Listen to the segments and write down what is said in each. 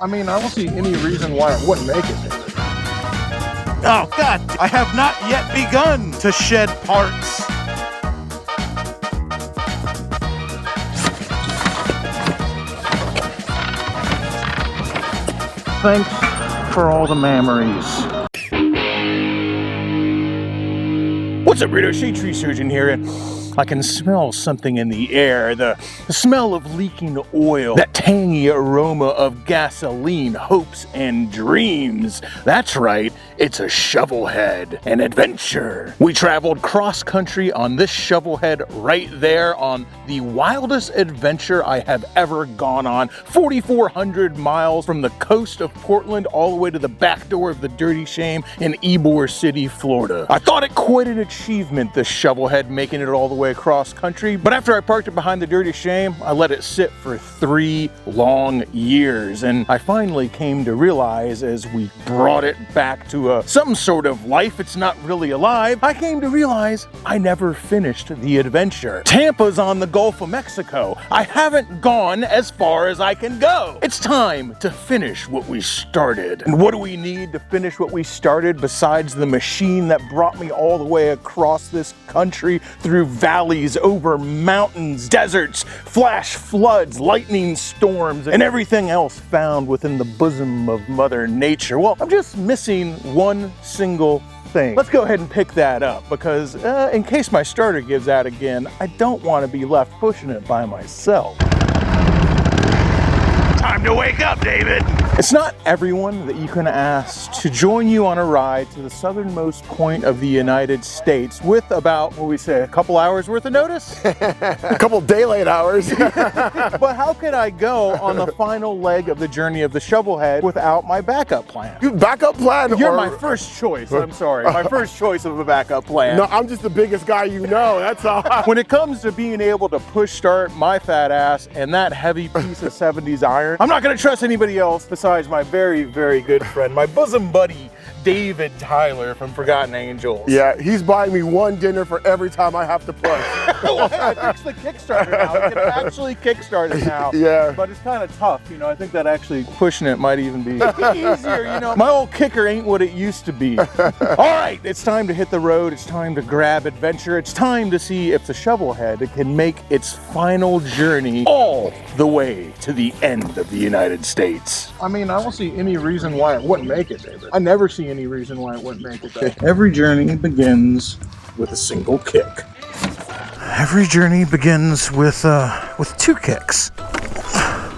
I mean, I don't see any reason why it wouldn't make it. Oh, God, I have not yet begun to shed parts. Thanks for all the memories. What's up, Rito? Shade Tree Surgeon here, and I can smell something in the air. The smell of leaking oil, that tangy aroma of gasoline, hopes, and dreams. That's right, it's a shovelhead, an adventure. We traveled cross-country on this shovelhead right there on the wildest adventure I have ever gone on. 4,400 miles from the coast of Portland all the way to the back door of the Dirty Shame in Ybor City, Florida. I thought it quite an achievement, this shovelhead, making it all the way across country, but after I parked it behind the Dirty Shame, I let it sit for 3 long years, and I finally came to realize as we brought it back to some sort of life, it's not really alive, I came to realize I never finished the adventure. Tampa's on the Gulf of Mexico. I haven't gone as far as I can go. It's time to finish what we started. And what do we need to finish what we started besides the machine that brought me all the way across this country through valleys, over mountains, deserts, flash floods, lightning storms, and everything else found within the bosom of Mother Nature? Well, I'm just missing one single thing. Let's go ahead and pick that up because in case my starter gives out again, I don't want to be left pushing it by myself. Time to wake up, David! It's not everyone that you can ask to join you on a ride to the southernmost point of the United States with about, what we say, a couple hours worth of notice? A couple daylight hours. But how could I go on the final leg of the journey of the shovelhead without my backup plan? You backup plan? You're my first choice, I'm sorry. My first choice of a backup plan. No, I'm just the biggest guy you know, that's all. When it comes to being able to push start my fat ass and that heavy piece of 70s iron, I'm not gonna trust anybody else besides my very, very good friend, my bosom buddy, David Tyler from Forgotten Angels. Yeah, he's buying me one dinner for every time I have to push. Well, hey, I fixed the Kickstarter now. We can actually kickstart it now. Yeah. But it's kind of tough, you know. I think that actually pushing it might even be easier, you know. My old kicker ain't what it used to be. All right, it's time to hit the road. It's time to grab adventure. It's time to see if the shovelhead can make its final journey all the way to the end of the United States. I mean, I don't see any reason why it wouldn't make it, David. I never see any reason why it wouldn't make it, though. Every journey begins with a single kick. Every journey begins with 2 kicks.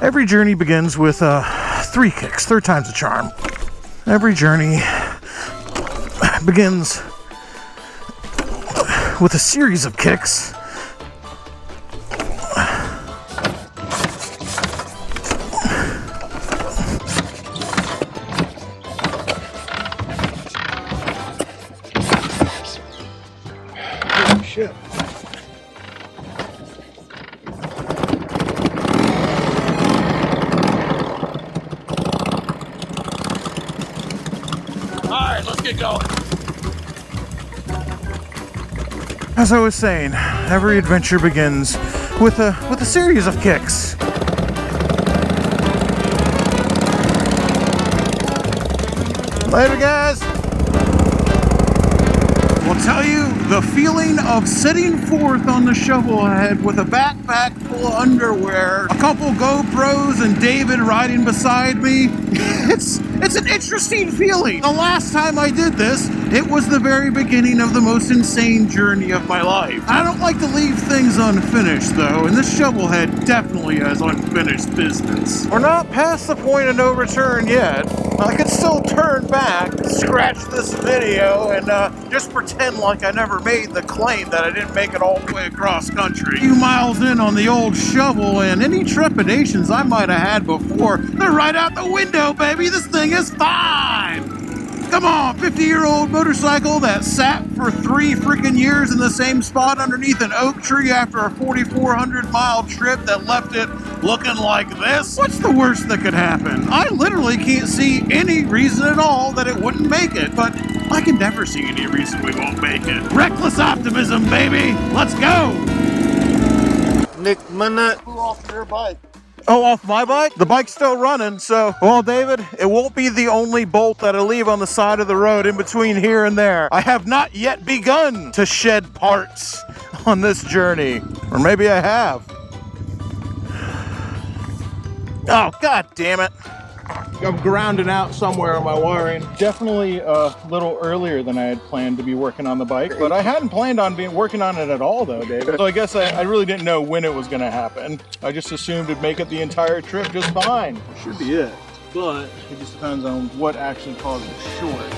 Every journey begins with 3 kicks. 3rd time's a charm. Every journey begins with a series of kicks. Shit. Alright, let's get going. As I was saying, every adventure begins with a series of kicks. Later, guys. I'll tell you, the feeling of sitting forth on the shovelhead with a backpack full of underwear, a couple GoPros, and David riding beside me, it's an interesting feeling. The last time I did this, it was the very beginning of the most insane journey of my life. I don't like to leave things unfinished, though, and this shovelhead definitely has unfinished business. We're not past the point of no return yet. I could still turn back, scratch this video, and just pretend like I never made the claim that I didn't make it all the way across country. A few miles in on the old shovel, and any trepidations I might have had before, they're right out the window, baby. This thing is fine. Come on, 50-year-old motorcycle that sat for 3 freaking years in the same spot underneath an oak tree after a 4,400-mile trip that left it looking like this? What's the worst that could happen? I literally can't see any reason at all that it wouldn't make it, but I can never see any reason we won't make it. Reckless optimism, baby! Let's go! Nick Minute. Who off your bike? Oh, off my bike? The bike's still running, so... Well, David, it won't be the only bolt that I leave on the side of the road in between here and there. I have not yet begun to shed parts on this journey. Or maybe I have. Oh, god damn it. I'm grounding out somewhere on my wiring. Definitely a little earlier than I had planned to be working on the bike, but I hadn't planned on working on it at all though, David. So I guess I really didn't know when it was gonna happen. I just assumed it'd make it the entire trip just fine. Should be it, but it just depends on what actually caused the short.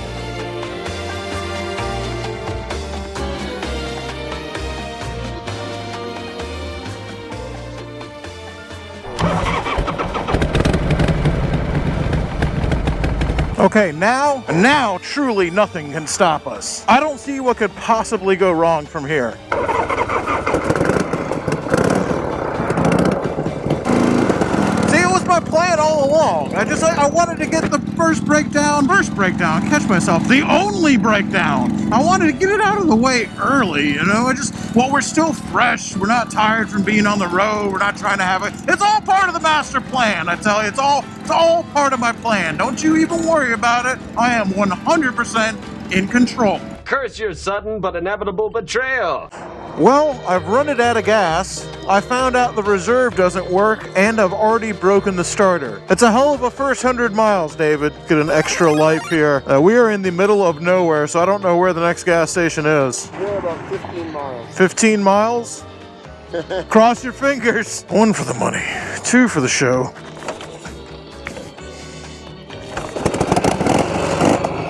Okay, now truly nothing can stop us. I don't see what could possibly go wrong from here. See, it was my plan all along. I wanted to get the first breakdown, catch myself, the only breakdown. I wanted to get it out of the way early, you know? Well, we're still fresh. We're not tired from being on the road. We're not trying to have it. It's all part of the master plan, I tell you. It's all part of my plan. Don't you even worry about it. I am 100% in control. Curse your sudden but inevitable betrayal. Well, I've run it out of gas. I found out the reserve doesn't work, and I've already broken the starter. It's a hell of a first 100 miles, David. Get an extra life here. We are in the middle of nowhere, so I don't know where the next gas station is. We're about 15 miles. 15 miles? Cross your fingers. 1 for the money, 2 for the show.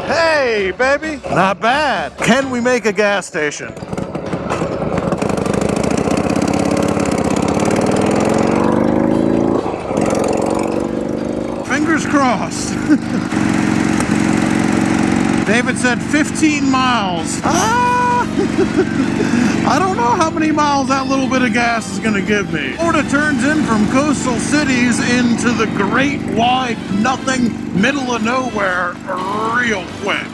Hey, baby. Not bad. Can we make a gas station? Fingers crossed. David said 15 miles. I don't know how many miles that little bit of gas is going to give me. Florida turns in from coastal cities into the great wide nothing middle of nowhere real quick.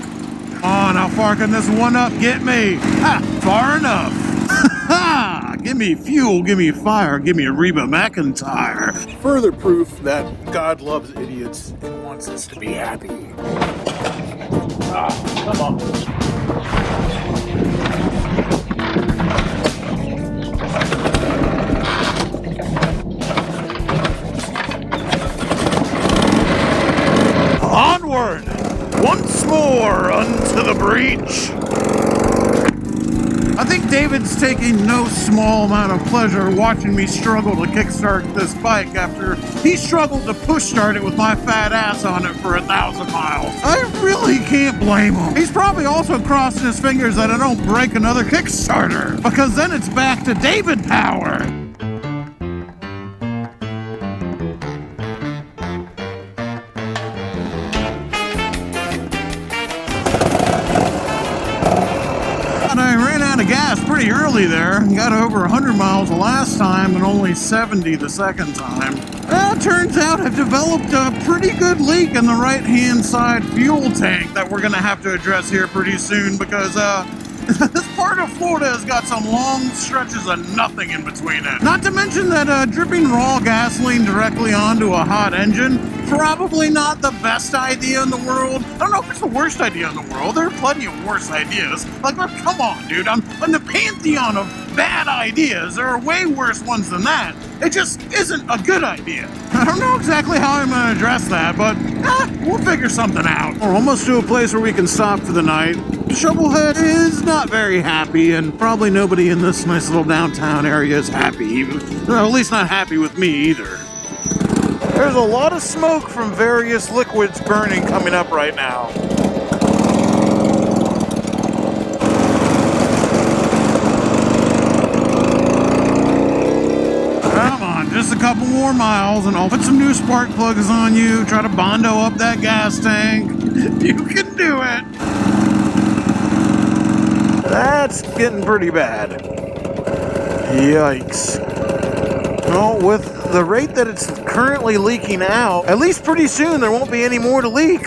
Come on, how far can this one up get me? Ha, far enough. Give me fuel, give me fire, give me a Reba McEntire. Further proof that God loves idiots and wants us to be happy. Come on. Onward! Once more unto the breach! I think David's taking no small amount of pleasure watching me struggle to kickstart this bike after he struggled to push start it with my fat ass on it for 1,000 miles. I really can't blame him. He's probably also crossing his fingers that I don't break another Kickstarter, because then it's back to David power. Gas pretty early there. Got over 100 miles the last time and only 70 the second time. Well, it turns out I've developed a pretty good leak in the right-hand side fuel tank that we're going to have to address here pretty soon, because this part of Florida has got some long stretches of nothing in between it. Not to mention that dripping raw gasoline directly onto a hot engine, probably not the best idea in the world. I don't know if it's the worst idea in the world. There are plenty of worse ideas. Like, come on, dude. I'm in the pantheon of bad ideas. There are way worse ones than that. It just isn't a good idea. I don't know exactly how I'm going to address that, but we'll figure something out. We're almost to a place where we can stop for the night. Shovelhead is not very happy, and probably nobody in this nice little downtown area is happy. Well, at least not happy with me either. There's a lot of smoke from various liquids burning coming up right now. Come on, just a couple more miles and I'll put some new spark plugs on you, try to Bondo up that gas tank. You can do it. That's getting pretty bad. Yikes. Well, with the rate that it's currently leaking out, at least pretty soon there won't be any more to leak.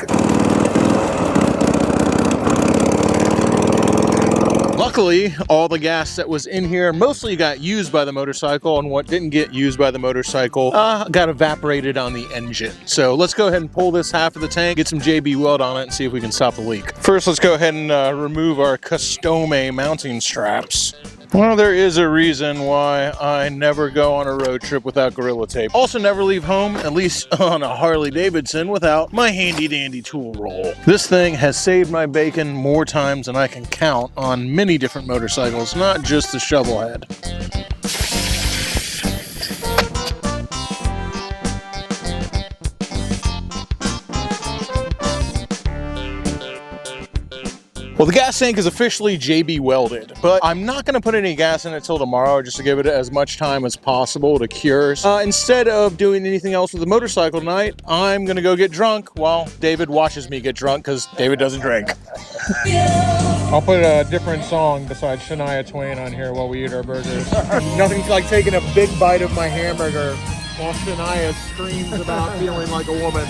Luckily, all the gas that was in here mostly got used by the motorcycle, and what didn't get used by the motorcycle got evaporated on the engine. So let's go ahead and pull this half of the tank, get some JB Weld on it, and see if we can stop the leak. First, let's go ahead and remove our Custom mounting straps. Well, there is a reason why I never go on a road trip without Gorilla Tape. Also never leave home, at least on a Harley Davidson, without my handy dandy tool roll. This thing has saved my bacon more times than I can count on many different motorcycles, not just the shovel head. Well, the gas tank is officially JB welded, but I'm not going to put any gas in it till tomorrow just to give it as much time as possible to cure. Instead of doing anything else with the motorcycle tonight, I'm going to go get drunk while David watches me get drunk because David doesn't drink. I'll put a different song besides Shania Twain on here while we eat our burgers. Nothing's like taking a big bite of my hamburger while Shania screams about feeling like a woman.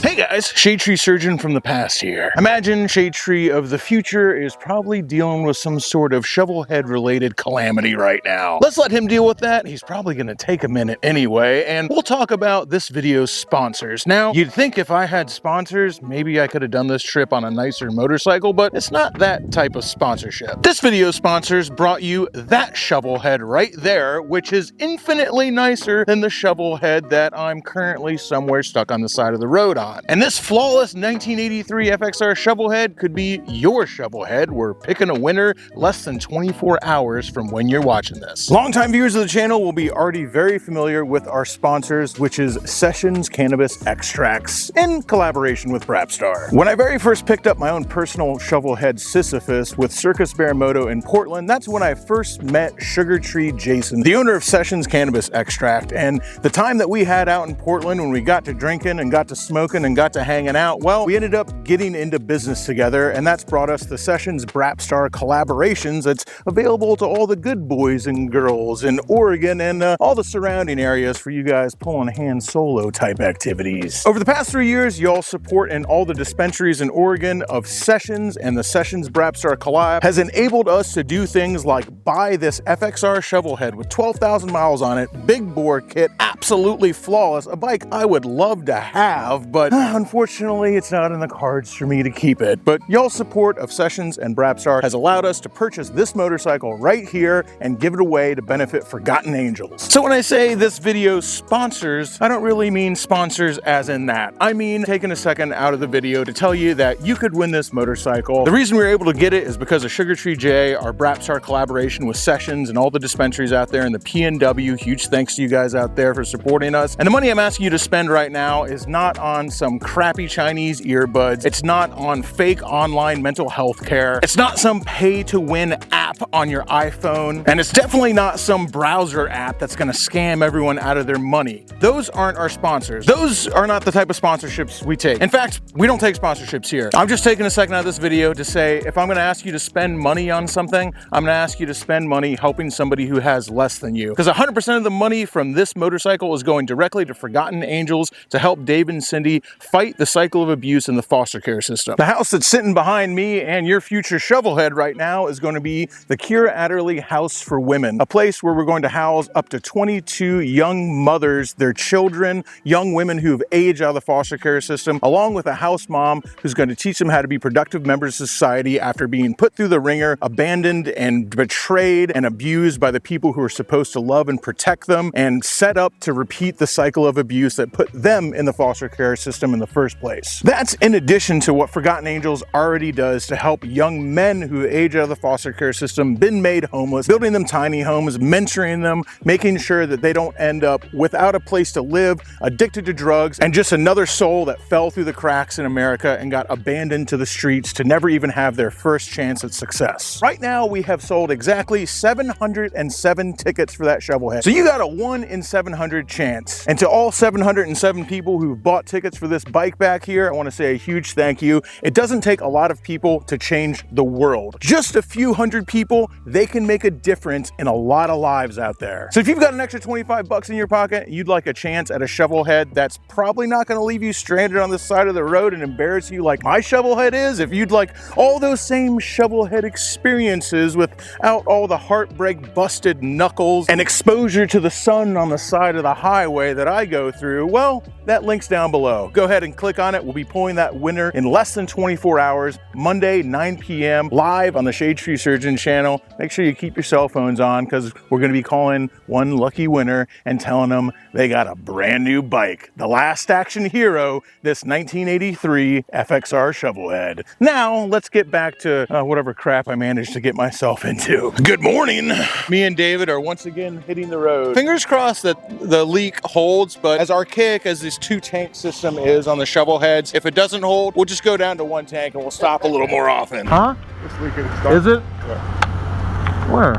Hey guys, Shade Tree Surgeon from the past here. Imagine Shade Tree of the future is probably dealing with some sort of shovelhead related calamity right now. Let's let him deal with that. He's probably gonna take a minute anyway, and we'll talk about this video's sponsors. Now, you'd think if I had sponsors, maybe I could have done this trip on a nicer motorcycle, but it's not that type of sponsorship. This video's sponsors brought you that shovelhead right there, which is infinitely nicer than the shovelhead that I'm currently somewhere stuck on the side of the road on. And this flawless 1983 FXR shovelhead could be your shovelhead. We're picking a winner less than 24 hours from when you're watching this. Longtime viewers of the channel will be already very familiar with our sponsors, which is Sessions Cannabis Extracts in collaboration with Brapstar. When I very first picked up my own personal shovelhead Sisyphus with Circus Bear Moto in Portland, that's when I first met Sugar Tree Jason, the owner of Sessions Cannabis Extract. And the time that we had out in Portland when we got to drinking and got to smoking and got to hanging out, well, we ended up getting into business together, and that's brought us the Sessions Brapstar collaborations that's available to all the good boys and girls in Oregon and all the surrounding areas for you guys pulling hand solo type activities. Over the past 3 years, y'all support in all the dispensaries in Oregon of Sessions, and the Sessions Brapstar collab has enabled us to do things like buy this FXR shovelhead with 12,000 miles on it, big bore kit, absolutely flawless, a bike I would love to have, but unfortunately it's not in the cards for me to keep it. But y'all's support of Sessions and Brapstar has allowed us to purchase this motorcycle right here and give it away to benefit Forgotten Angels. So when I say this video sponsors, I don't really mean sponsors as in that. I mean taking a second out of the video to tell you that you could win this motorcycle. The reason we were able to get it is because of Sugar Tree J, our Brapstar collaboration with Sessions and all the dispensaries out there in the PNW. Huge thanks to you guys out there for supporting us. And the money I'm asking you to spend right now is not on some crappy Chinese earbuds. It's not on fake online mental health care. It's not some pay to win app on your iPhone. And it's definitely not some browser app that's gonna scam everyone out of their money. Those aren't our sponsors. Those are not the type of sponsorships we take. In fact, we don't take sponsorships here. I'm just taking a second out of this video to say, if I'm gonna ask you to spend money on something, I'm gonna ask you to spend money helping somebody who has less than you. Because 100% of the money from this motorcycle is going directly to Forgotten Angels to help Dave and Cindy fight the cycle of abuse in the foster care system. The house that's sitting behind me and your future shovelhead right now is going to be the Kira Adderley House for Women, a place where we're going to house up to 22 young mothers, their children, young women who've aged out of the foster care system, along with a house mom who's going to teach them how to be productive members of society after being put through the ringer, abandoned and betrayed and abused by the people who are supposed to love and protect them, and set up to repeat the cycle of abuse that put them in the foster care system in the first place. That's in addition to what Forgotten Angels already does to help young men who age out of the foster care system, been made homeless, building them tiny homes, mentoring them, making sure that they don't end up without a place to live, addicted to drugs, and just another soul that fell through the cracks in America and got abandoned to the streets to never even have their first chance at success. Right now, we have sold exactly 707 tickets for that shovelhead. So you got a 1 in 700 chance. And to all 707 people who've bought tickets tickets for this bike back here, I want to say a huge thank you. It doesn't take a lot of people to change the world. Just a few hundred people, they can make a difference in a lot of lives out there. So if you've got an extra 25 bucks in your pocket, you'd like a chance at a shovel head that's probably not going to leave you stranded on the side of the road and embarrass you like my shovel head is. If you'd like all those same shovel head experiences without all the heartbreak, busted knuckles, and exposure to the sun on the side of the highway that I go through, well, that link's down below. Go ahead and click on it. We'll be pulling that winner in less than 24 hours, Monday, 9 p.m., live on the Shade Tree Surgeon channel. Make sure you keep your cell phones on because we're going to be calling one lucky winner and telling them they got a brand new bike, the last action hero, this 1983 FXR Shovelhead. Now, let's get back to whatever crap I managed to get myself into. Good morning. Me and David are once again hitting the road. Fingers crossed that the leak holds, but as archaic as this 2-tank system is on the shovel heads, if it doesn't hold, we'll just go down to 1 tank and we'll stop a little more often. Huh? It's leaking. Is it? Yeah. Where?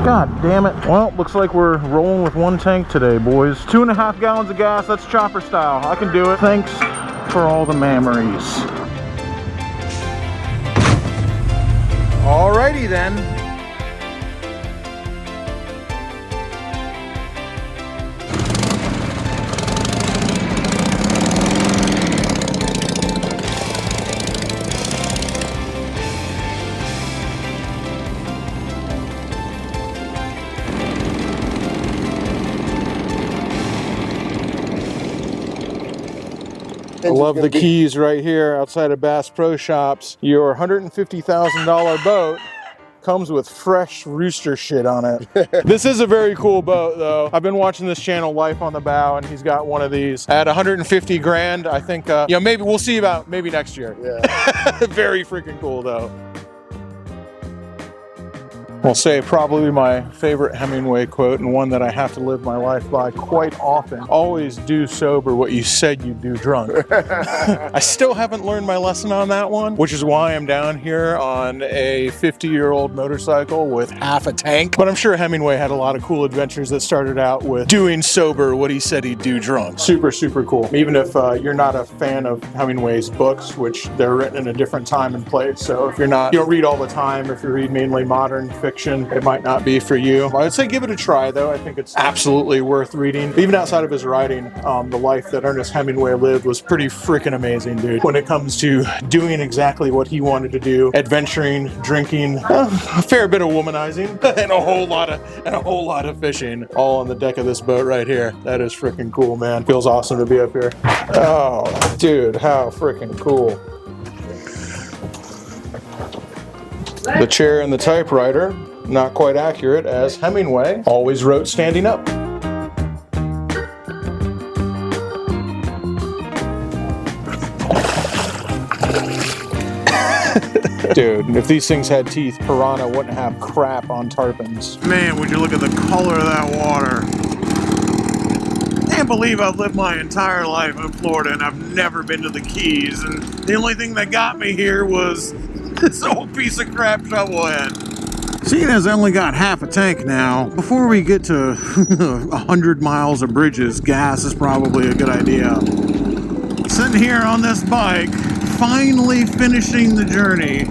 God damn it. Well, looks like we're rolling with 1 tank today, boys. 2.5 gallons of gas, that's chopper style. I can do it. Thanks for all the memories. Alrighty then. I love the keys right here outside of Bass Pro Shops. Your $150,000 boat comes with fresh rooster shit on it. This is a very cool boat though. I've been watching this channel, Life on the Bow, and he's got one of these at 150 grand. I think, you know, maybe we'll see about maybe next year. Yeah. Very freaking cool though. I'll say probably my favorite Hemingway quote, and one that I have to live my life by quite often. Always do sober what you said you'd do drunk. I still haven't learned my lesson on that one, which is why I'm down here on a 50-year-old motorcycle with half a tank. But I'm sure Hemingway had a lot of cool adventures that started out with doing sober what he said he'd do drunk. Super, super cool. Even if you're not a fan of Hemingway's books, which they're written in a different time and place. So if you're not, you don't read all the time, if you read mainly modern fiction, it might not be for you. I would say give it a try though. I think it's absolutely worth reading. Even outside of his writing, the life that Ernest Hemingway lived was pretty freaking amazing, dude. When it comes to doing exactly what he wanted to do, adventuring, drinking, a fair bit of womanizing, and a whole lot of fishing, all on the deck of this boat right here. That is freaking cool, man. Feels awesome to be up here. Oh, dude, how freaking cool. The chair and the typewriter, not quite accurate, as Hemingway always wrote standing up. Dude, if these things had teeth, Piranha wouldn't have crap on tarpons. Man, would you look at the color of that water. Can't believe I've lived my entire life in Florida and I've never been to the Keys, and the only thing that got me here was this old piece of crap shovel head. Seeing as I only got half a tank now, before we get to 100 miles of bridges, gas is probably a good idea. Sitting here on this bike, finally finishing the journey,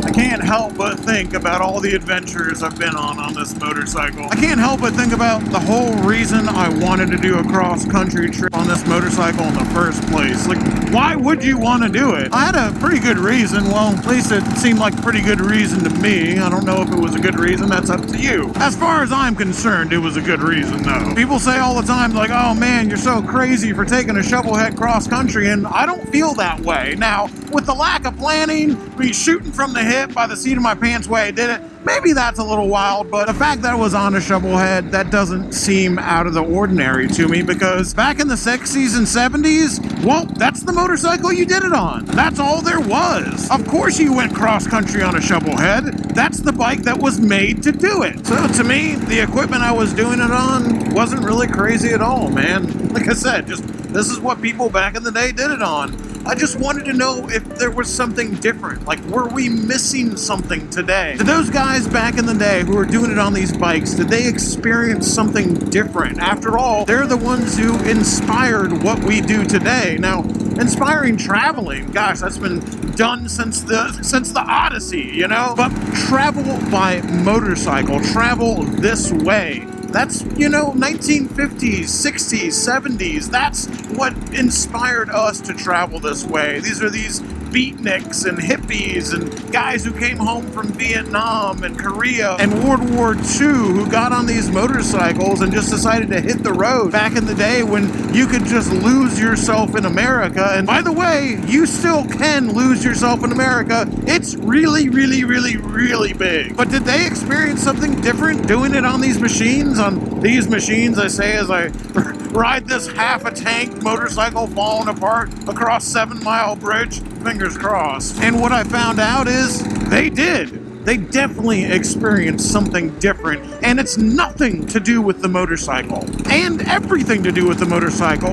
I can't help but think about all the adventures I've been on this motorcycle. I can't help but think about the whole reason I wanted to do a cross-country trip on this motorcycle in the first place. Like, why would you want to do it? I had a pretty good reason. Well, at least it seemed like a pretty good reason to me. I don't know if it was a good reason. That's up to you. As far as I'm concerned, it was a good reason, though. People say all the time, like, oh man, you're so crazy for taking a shovelhead cross-country, and I don't feel that way. Now, with the lack of planning, me shooting from the hip by the seat of my pants way I did it, maybe that's a little wild, but the fact that it was on a shovelhead, that doesn't seem out of the ordinary to me, because back in the 60s and 70s, well, that's the motorcycle you did it on. That's all there was. Of course you went cross-country on a shovelhead. That's the bike that was made to do it. So to me, the equipment I was doing it on wasn't really crazy at all, man. Like I said, just this is what people back in the day did it on. I just wanted to know if there was something different. Like, were we missing something today? Did those guys back in the day who were doing it on these bikes, did they experience something different? After all, they're the ones who inspired what we do today. Now, inspiring traveling, gosh, that's been done since the Odyssey, you know? But travel by motorcycle, travel this way. That's, 1950s, 60s, 70s. That's what inspired us to travel this way. These are these beatniks and hippies and guys who came home from Vietnam and Korea and World War II who got on these motorcycles and just decided to hit the road back in the day when you could just lose yourself in America. And by the way, you still can lose yourself in America. It's really, really, really, really big. But did they experience something different doing it on these machines? On these machines, I say as I ride this half a tank motorcycle falling apart across 7 Mile Bridge. Fingers crossed. And what I found out is they did. They definitely experienced something different, and it's nothing to do with the motorcycle, and everything to do with the motorcycle.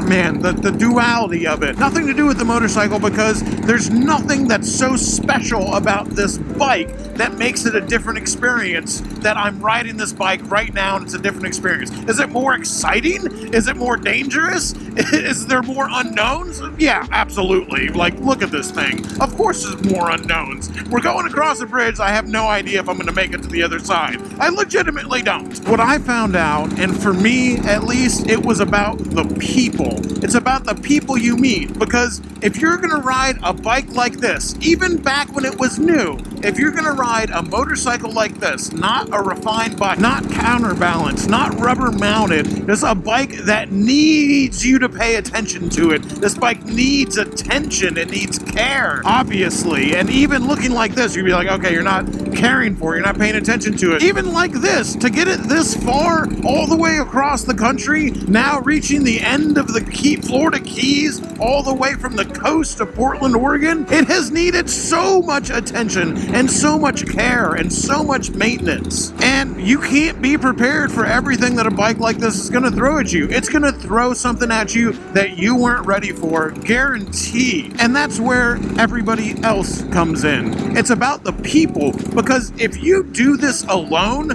Man, the duality of it. Nothing to do with the motorcycle because there's nothing that's so special about this bike that makes it a different experience. That I'm riding this bike right now and it's a different experience. Is it more exciting? Is it more dangerous? Is there more unknowns? Yeah, absolutely. Like, look at this thing. Of course there's more unknowns. We're going across a bridge. I have no idea if I'm going to make it to the other side. I legitimately don't. What I found out, and for me at least, it was about the people. It's about the people you meet. Because if you're going to ride a bike like this, even back when it was new, if you're going to ride a motorcycle like this, not a refined bike, not counterbalance, not rubber mounted, there's a bike that needs you to pay attention to it. This bike needs attention. It needs care, obviously. And even looking like this, you'd be like, okay, you're not caring for it. You're not paying attention to it. Even like this, to get it this far, all the way across the country, now reaching the end of the Florida Keys, all the way from the coast of Portland, Oregon, it has needed so much attention and so much care and so much maintenance. And you can't be prepared for everything that a bike like this is going to throw at you. It's going to throw something at you that you weren't ready for, guaranteed. And that's where everybody else comes in. It's about the people, because if you do this alone,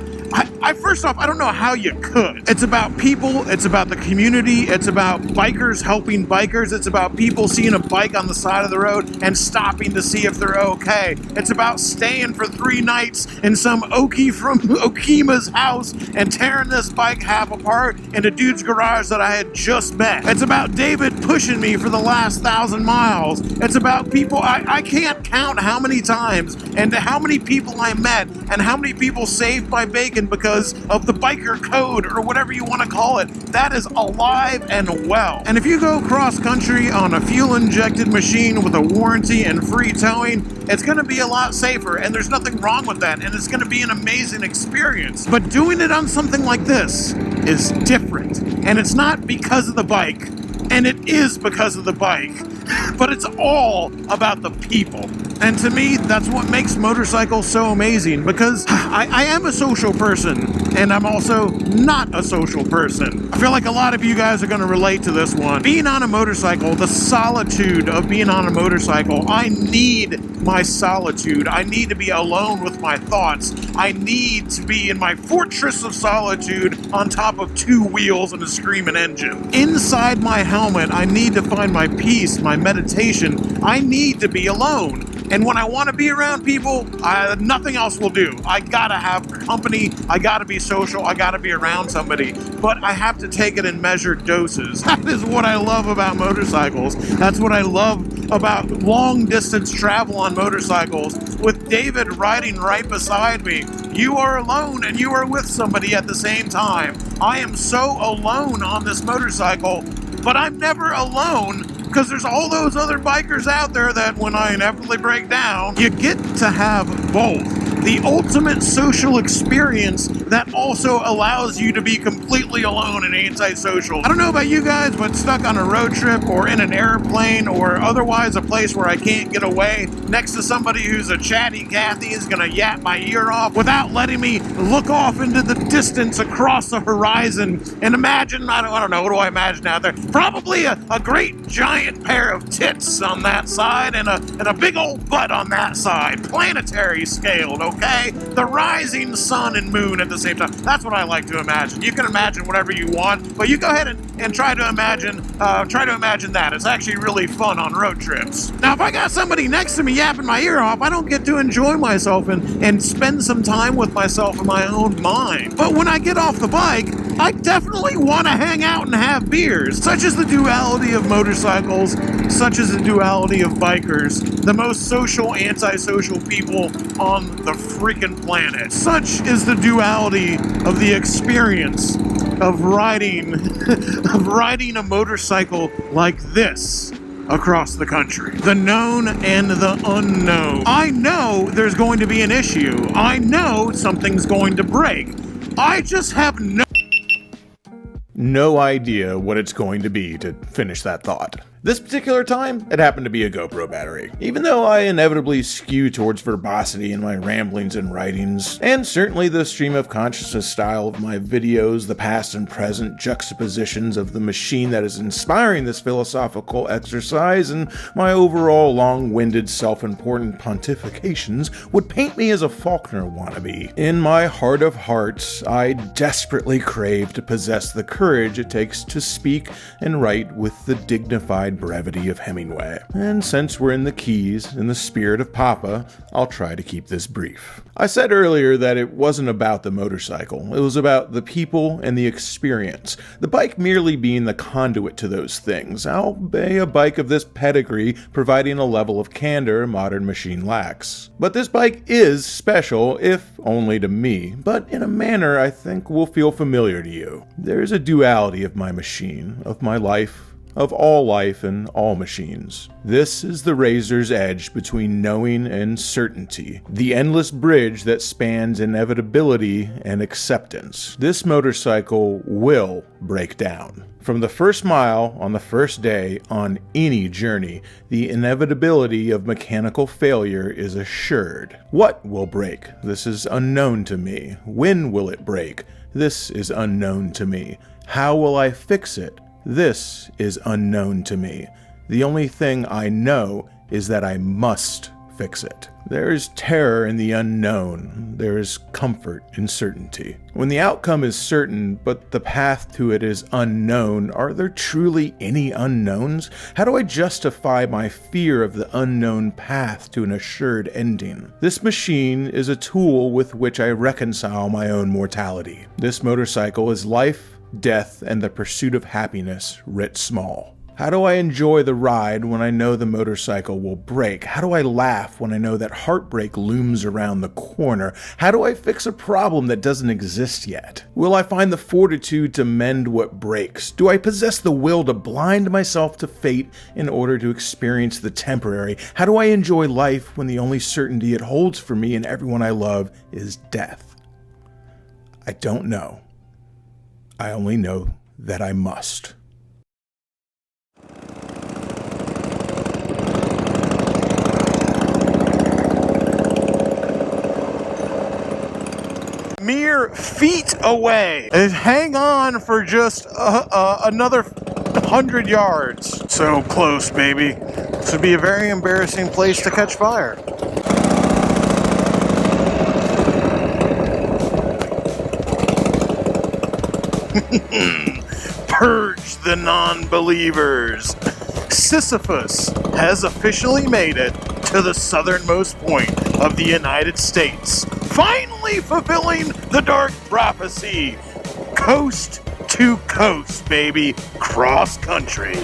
I first off, I don't know how you could. It's about people, it's about the community, it's about bikers helping bikers, it's about people seeing a bike on the side of the road and stopping to see if they're okay. It's about staying for 3 nights in some Okie from Okima's house and tearing this bike half apart in a dude's garage that I had just met. It's about David pushing me for the last 1,000 miles. It's about people, I can't count how many times and how many people I met and how many people saved my bacon because of the biker code or whatever you want to call it. That is alive and well. And if you go cross country on a fuel injected machine with a warranty and free towing, it's going to be a lot safer, and there's nothing wrong with that, and it's going to be an amazing experience. But doing it on something like this is different, and it's not because of the bike, and it is because of the bike, but it's all about the people. And to me, that's what makes motorcycles so amazing, because I am a social person, and I'm also not a social person. I feel like a lot of you guys are going to relate to this one. Being on a motorcycle, the solitude of being on a motorcycle, I need my solitude. I need to be alone with my thoughts. I need to be in my fortress of solitude on top of 2 wheels and a screaming engine. Inside my helmet, I need to find my peace, my meditation. I need to be alone. And when I want to be around people, nothing else will do. I gotta have company, I gotta be social, I gotta be around somebody. But I have to take it in measured doses. That is what I love about motorcycles. That's what I love about long distance travel on motorcycles. With David riding right beside me, you are alone and you are with somebody at the same time. I am so alone on this motorcycle, but I'm never alone, because there's all those other bikers out there that when I inevitably break down, you get to have both. the ultimate social experience that also allows you to be completely alone and antisocial. I don't know about you guys, but stuck on a road trip or in an airplane or otherwise a place where I can't get away next to somebody who's a chatty Cathy is gonna yap my ear off without letting me look off into the distance across the horizon and imagine, I don't know, what do I imagine out there? Probably a great giant pair of tits on that side and a big old butt on that side, planetary scaled, okay? The rising sun and moon at the same time. That's what I like to imagine. You can imagine whatever you want, but you go ahead and try to imagine that. It's actually really fun on road trips. Now, if I got somebody next to me yapping my ear off, I don't get to enjoy myself and spend some time with myself in my own mind. But when I get off the bike, I definitely want to hang out and have beers. Such is the duality of motorcycles, such is the duality of bikers, the most social, antisocial people on the freaking planet. Such is the duality of the experience of riding a motorcycle like this across the country. The known and the unknown. I know there's going to be an issue. I know something's going to break. I just have No idea what it's going to be to finish that thought. This particular time, it happened to be a GoPro battery. Even though I inevitably skew towards verbosity in my ramblings and writings, and certainly the stream of consciousness style of my videos, the past and present juxtapositions of the machine that is inspiring this philosophical exercise, and my overall long-winded self-important pontifications would paint me as a Faulkner wannabe. In my heart of hearts, I desperately crave to possess the courage it takes to speak and write with the dignified brevity of Hemingway. And since we're in the Keys, in the spirit of Papa, I'll try to keep this brief. I said earlier that it wasn't about the motorcycle. It was about the people and the experience. The bike merely being the conduit to those things, albeit a bike of this pedigree providing a level of candor a modern machine lacks. But this bike is special, if only to me, but in a manner I think will feel familiar to you. There is a duality of my machine, of my life, of all life and all machines. This is the razor's edge between knowing and certainty, the endless bridge that spans inevitability and acceptance. This motorcycle will break down. From the first mile on the first day on any journey, the inevitability of mechanical failure is assured. What will break? This is unknown to me. When will it break? This is unknown to me. How will I fix it? This is unknown to me. The only thing I know is that I must fix it. There is terror in the unknown. There is comfort in certainty. When the outcome is certain, but the path to it is unknown, are there truly any unknowns? How do I justify my fear of the unknown path to an assured ending? This machine is a tool with which I reconcile my own mortality. This motorcycle is life, death, and the pursuit of happiness writ small. How do I enjoy the ride when I know the motorcycle will break? How do I laugh when I know that heartbreak looms around the corner? How do I fix a problem that doesn't exist yet? Will I find the fortitude to mend what breaks? Do I possess the will to blind myself to fate in order to experience the temporary? How do I enjoy life when the only certainty it holds for me and everyone I love is death? I don't know. I only know that I must. Mere feet away. And hang on for just another 100 yards. So close, baby. This would be a very embarrassing place to catch fire. Purge the non-believers. Sisyphus has officially made it to the southernmost point of the United States, finally fulfilling the dark prophecy. Coast to coast, baby. Cross country.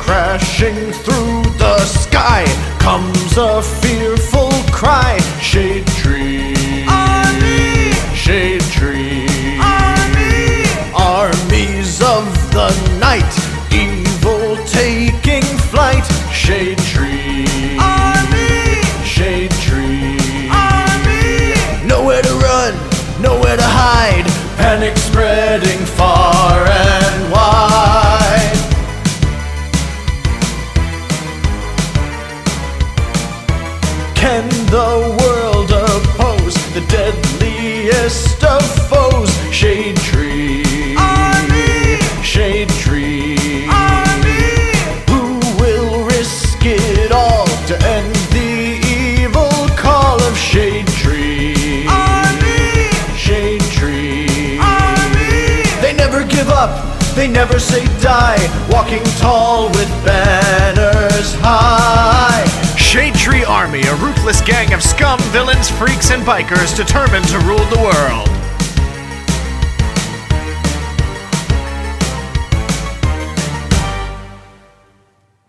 Crashing through the sky comes a fearful cry. Shade tree, army. Shade tree, army. Armies of the night, evil taking flight. Shade tree, army. Shade they never say die, walking tall with banners high. Shade Tree Army, a ruthless gang of scum, villains, freaks, and bikers determined to rule the world.